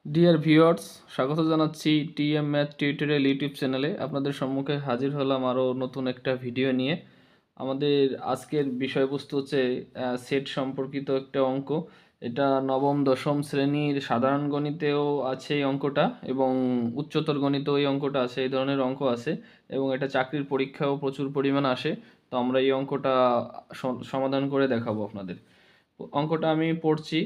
Dear viewers, স্বাগত জানাচ্ছি TM math tutorial YouTube চ্যানেলে। আপনাদের সম্মুখে হাজির হলাম আরও নতুন একটা ভিডিও নিয়ে। আমাদের আজকের বিষয়বস্তু হচ্ছে সেট সম্পর্কিত একটা অঙ্ক। এটা নবম দশম শ্রেণীর সাধারণ গণিতেও আছে এই অঙ্কটা, এবং উচ্চতর গণিতেও এই অঙ্কটা আছে। এই ধরনের অঙ্ক আছে এবং এটা চাকরির পরীক্ষাও প্রচুর পরিমাণ আসে। তো আমরা এই অঙ্কটা সমাধান করে দেখাবো আপনাদের। অঙ্কটা আমি পড়ছি।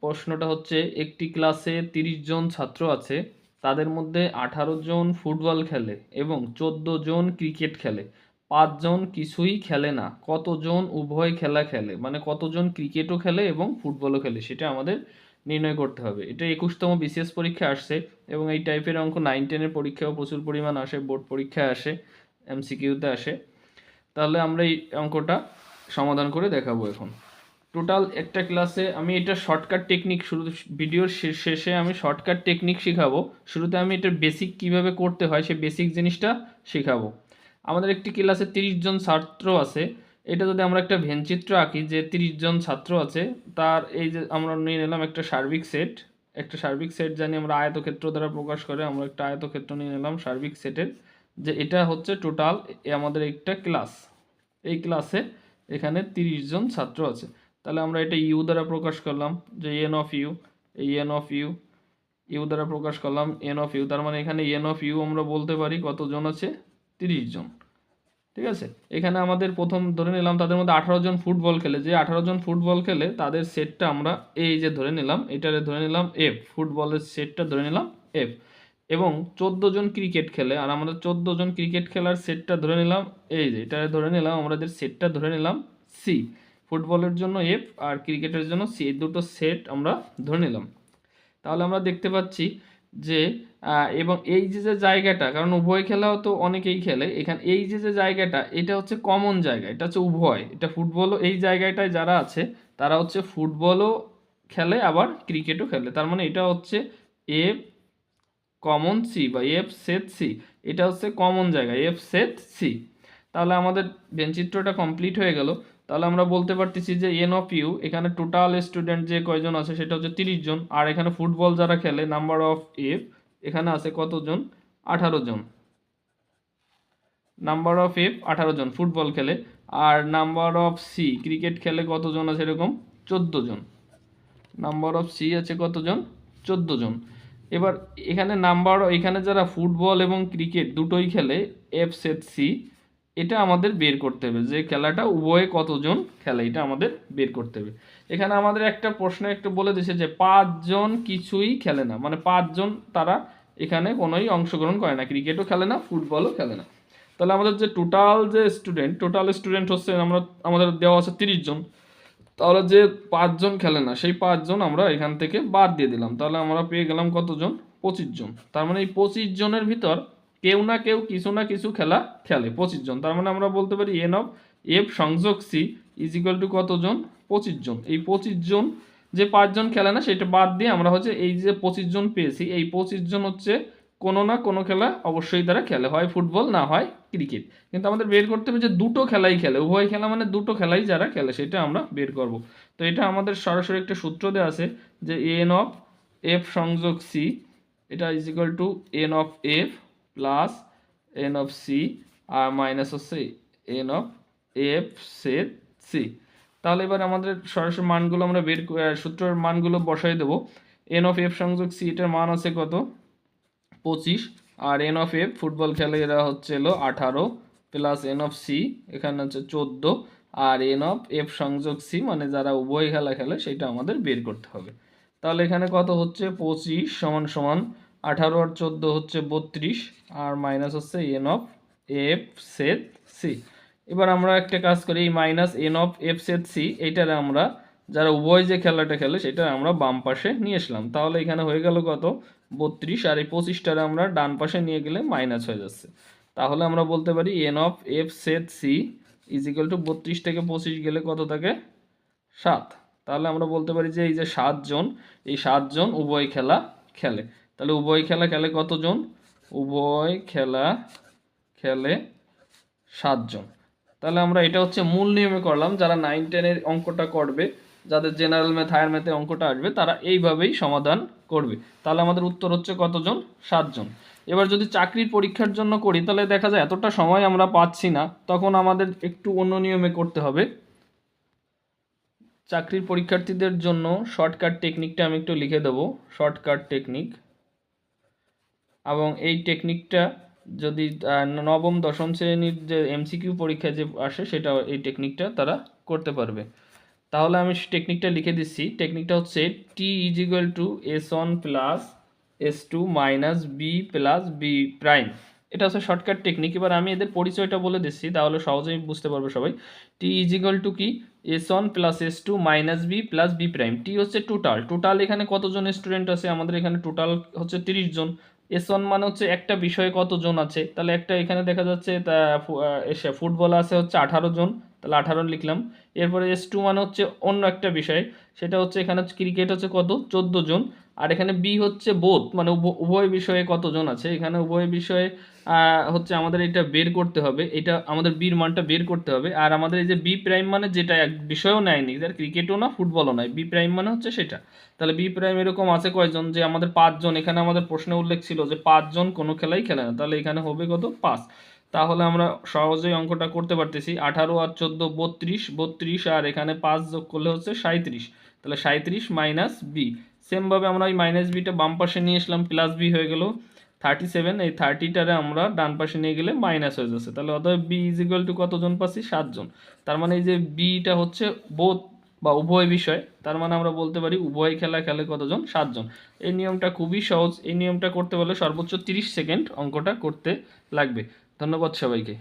প্রশ্নটা হচ্ছে, একটি ক্লাসে 30 জন ছাত্র আছে, তাদের মধ্যে 18 জন ফুটবল খেলে এবং 14 জন ক্রিকেট খেলে। 5 জন কিছুই খেলে না, কতজন উভয় খেলা খেলে? মানে কতজন ক্রিকেটও খেলে এবং ফুটবলও খেলে, সেটা আমাদের নির্ণয় করতে হবে। এটা 21তম বিসিএস পরীক্ষা আসছে এবং এই টাইপের অঙ্ক 9-10 এর পরীক্ষাও প্রচুর পরিমাণ আসে, বোর্ড পরীক্ষায় আসে, এমসিকিউতে আসে। তাহলে আমরা এই অঙ্কটা সমাধান করে দেখাবো এখন। টোটাল একটা ক্লাসে আমি এটা শর্টকাট টেকনিক, শুরু ভিডিওর শেষে আমি শর্টকাট টেকনিক শেখাবো। শুরুতে আমি এটার বেসিক কিভাবে করতে হয় সেই বেসিক জিনিসটা শেখাবো। আমাদের একটি ক্লাসে 30 জন ছাত্র আছে। এটা যদি আমরা একটা ভেনচিত্র আঁকি যে 30 জন ছাত্র আছে, তার এই যে আমরা নিয়ে নিলাম একটা সার্বিক সেট। একটা সার্বিক সেট জানি আমরা আয়তক্ষেত্র দ্বারা প্রকাশ করে, আমরা একটা আয়তক্ষেত্র নিয়ে নিলাম সার্বিক সেটের, যে এটা হচ্ছে টোটাল আমাদের একটা ক্লাস। এই ক্লাসে এখানে 30 জন ছাত্র আছে। তাহলে আমরা এটা ইউ দ্বারা প্রকাশ করলাম, যে এন অফ ইউ, এই এন অফ ইউ ইউ দ্বারা প্রকাশ করলাম এন অফ ইউ। তার মানে এখানে এন অফ ইউ আমরা বলতে পারি কতজন আছে? 30 জন। ঠিক আছে, এখানে আমাদের প্রথম ধরে নিলাম তাদের মধ্যে 18 জন ফুটবল খেলে। যে 18 জন ফুটবল খেলে তাদের সেটটা আমরা এই যে ধরে নিলাম, এটারে ধরে নিলাম এফ, ফুটবলের সেটটা ধরে নিলাম এফ। এবং 14 জন ক্রিকেট খেলে, আর আমাদের 14 জন ক্রিকেট খেলার সেটটা ধরে নিলাম এই যে এটা ধরে নিলাম, আমাদের সেটটা ধরে নিলাম সি। ফুটবলের জন্য এফ আর ক্রিকেটের জন্য সি, এই দুটো সেট আমরা ধরে নিলাম। তাহলে আমরা দেখতে পাচ্ছি যে এবং এই যে জায়গাটা, কারণ উভয় খেলাও তো অনেকেই খেলে, এখানে এই যে জায়গাটা এটা হচ্ছে কমন জায়গা, এটা হচ্ছে উভয়, এটা ফুটবলও এই জায়গাটায় যারা আছে তারা হচ্ছে ফুটবলও খেলে আবার ক্রিকেটও খেলে। তার মানে এটা হচ্ছে এফ কমন সি বা এফ সেট সি, এটা হচ্ছে কমন জায়গা এফ সেট সি। তাহলে আমাদের চিত্রটা কমপ্লিট হয়ে গেল। তাহলে আমরা বলতে পারতেছি যে এন অফ ইউ, এখানে টোটাল স্টুডেন্ট যে কয়জন আছে সেটা হচ্ছে 30 জন, আর এখানে ফুটবল যারা খেলে নাম্বার অফ এফ এখানে আছে কতজন? 18 জন। নাম্বার অফ এফ 18 জন ফুটবল খেলে, আর নাম্বার অফ সি ক্রিকেট খেলে কতজন আছে? এরকম 14 জন। নাম্বার অফ সি আছে কতজন? 14 জন। এবার এখানে এখানে যারা ফুটবল এবং ক্রিকেট দুটোই খেলে এফ সেট সি, এটা আমাদের বের করতে হবে যে খেলাটা উভয়ে কতজন খেলে, এটা আমাদের বের করতে হবে। এখানে আমাদের একটা প্রশ্ন একটু বলে দিয়েছে যে 5 জন কিছুই খেলে না, মানে 5 জন তারা এখানে কোনোই অংশগ্রহণ করে না, ক্রিকেটও খেলে না ফুটবলও খেলে না। তাহলে আমাদের যে টোটাল স্টুডেন্ট হচ্ছে আমাদের দেওয়া আছে 30 জন। তাহলে যে 5 জন খেলে না সেই 5 জন আমরা এখান থেকে বাদ দিয়ে দিলাম। তাহলে আমরা পেয়ে গেলাম কতজন? 25 জন। তার মানে এই 25 জনের ভিতর কেউ না কেউ কিছু না কিছু খেলা খেলে, 25 জন। তার মানে আমরা বলতে পারি এন অফ এফ সংযোগ সি ইজ ইকুয়াল টু কতজন? 25 জন। এই 25 জন যে 5 জন খেলে না সেটা বাদ দিয়ে আমরা হচ্ছে এই যে 25 জন পেয়েছি, এই 25 জন হচ্ছে কোনো না কোনো খেলা অবশ্যই তারা খেলে, হয় ফুটবল না হয় ক্রিকেট। কিন্তু আমাদের বের করতে হবে যে দুটো খেলাই খেলে, উভয় খেলা মানে দুটো খেলাই যারা খেলে সেটা আমরা বের করব। তো এটা আমাদের সরাসরি একটা সূত্র দেওয়া আছে যে এন অফ এফ সংযোগ সি, এটা is equal to N of F plus N of C আর মাইনাস হচ্ছে N of F set C. তাহলে এবার আমাদের সরাসরি মানগুলো আমরা সূত্রের মানগুলো বসাই দেবো। এন অফ এফ সংযোগ সি, এটার মান আছে কত? 25। আর এন অফ এফ ফুটবল খেলে এরা হচ্ছে 18 প্লাস এন অফ সি এখানে হচ্ছে 14, আর এন অফ এফ সংযোগ সি মানে যারা উভয় খেলা খেলে সেটা আমাদের বের করতে হবে। তাহলে এখানে কত হচ্ছে? 25 সমান সমান 18 আর 14 হচ্ছে 32, আর মাইনাস হচ্ছে N of F set C. এবার আমরা একটা কাজ করি, এই minus N of F set C এইটার আমরা যারা উভয় যে খেলাটা খেলে সেটা আমরা বাম পাশে নিয়ে আসলাম। তাহলে এখানে হয়ে গেল কত? 32, আর এই 25টারে আমরা ডান পাশে নিয়ে গেলে মাইনাস হয়ে যাচ্ছে। তাহলে আমরা বলতে পারি N of F set C is equal to 32 থেকে 25 গেলে কত থাকে? 7। তাহলে আমরা বলতে পারি যে এই যে 7 জন, এই 7 জন উভয় খেলা খেলে। তাহলে উভয় খেলা খেলে কতজন? উভয় খেলা খেলে 7 জন। তাহলে আমরা এটা হচ্ছে মূল নিয়মে করলাম, যারা 9-10 এর অঙ্কটা করবে যাদের জেনারেল ম্যাথ হায়ার ম্যাথে অঙ্কটা আসবে তারা এইভাবেই সমাধান করবে। তাহলে আমাদের উত্তর হচ্ছে কতজন? 7 জন। এবার যদি চাকরির পরীক্ষার জন্য করি তাহলে দেখা যায় এতটা সময় আমরা পাচ্ছি না, তখন আমাদের একটু অন্য নিয়মে করতে হবে। চাকরির পরীক্ষার্থীদের জন্য শর্টকাট টেকনিকটা আমি একটু লিখে দেবো, শর্টকাট টেকনিক। এবং এই টেকনিকটা যদি নবম দশম শ্রেণীর যে এমসিকিউ পরীক্ষায় যে আসে সেটা এই টেকনিকটা তারা করতে পারবে। তাহলে আমি টেকনিকটা লিখে দিচ্ছি। টেকনিকটা হচ্ছে T is equal to S1 plus S2 minus B plus B prime. এটা হচ্ছে শর্টকাট টেকনিক। এবার আমি এদের পরিচয়টা বলে দিচ্ছি, তাহলে সহজেই বুঝতে পারবে সবাই। টি ইজ ইকুয়াল টু কি? S1 plus S2 minus B plus B prime. T হচ্ছে টোটাল এখানে কতজন স্টুডেন্ট আছে, আমাদের এখানে টোটাল হচ্ছে 30 জন। S1 মানে হচ্ছে একটা বিষয়ে কতজন আছে, তাহলে একটা এখানে দেখা যাচ্ছে ফুটবল আছে হচ্ছে 18 জন, তাহলে 18 লিখলাম। এরপরে S2 মানে হচ্ছে অন্য একটা বিষয়, সেটা হচ্ছে এখানে ক্রিকেট হচ্ছে কত? 14 জন। আর এখানে বি হচ্ছে বোথ, মানে উভয় বিষয়ে কতজন আছে, এখানে উভয় বিষয়ে হচ্ছে আমাদের এটা বের করতে হবে, এটা আমাদের বির মানটা বের করতে হবে। আর আমাদের এই যে বি প্রাইম মানে যেটা এক বিষয়ও নেয়নি, যার ক্রিকেটও না ফুটবলও নয়, বি প্রাইম মানে হচ্ছে সেটা। তাহলে বি প্রাইম এরকম আছে কয়জন? যে আমাদের 5 জন, এখানে আমাদের প্রশ্নে উল্লেখ ছিল যে 5 জন কোনো খেলাই খেলে না, তাহলে এখানে হবে কত? 5। তাহলে আমরা সহজেই অঙ্কটা করতে পারতেছি। 18 আর 14 32, আর এখানে 5 যোগ করলে হচ্ছে 37। তাহলে 37 মাইনাস বি। সেমভাবে আমরা ওই মাইনাস বিটা বাম পাশে নিয়ে আসলাম, প্লাস বি হয়ে গেল 37। এই 30টারে আমরা ডান পাশে নিয়ে গেলে মাইনাস হয়ে যাচ্ছে। তাহলে অতএব বি ইজ ইকুয়াল টু কতজন পাচ্ছি? 7 জন। তার মানে এই যে বিটা হচ্ছে বোথ বা উভয় বিষয়, তার মানে আমরা বলতে পারি উভয় খেলা খেলে কতজন? 7 জন। এই নিয়মটা খুবই সহজ। এই নিয়মটা করতে পারলে সর্বোচ্চ 30 সেকেন্ড অঙ্কটা করতে লাগবে। ধন্যবাদ সবাইকে।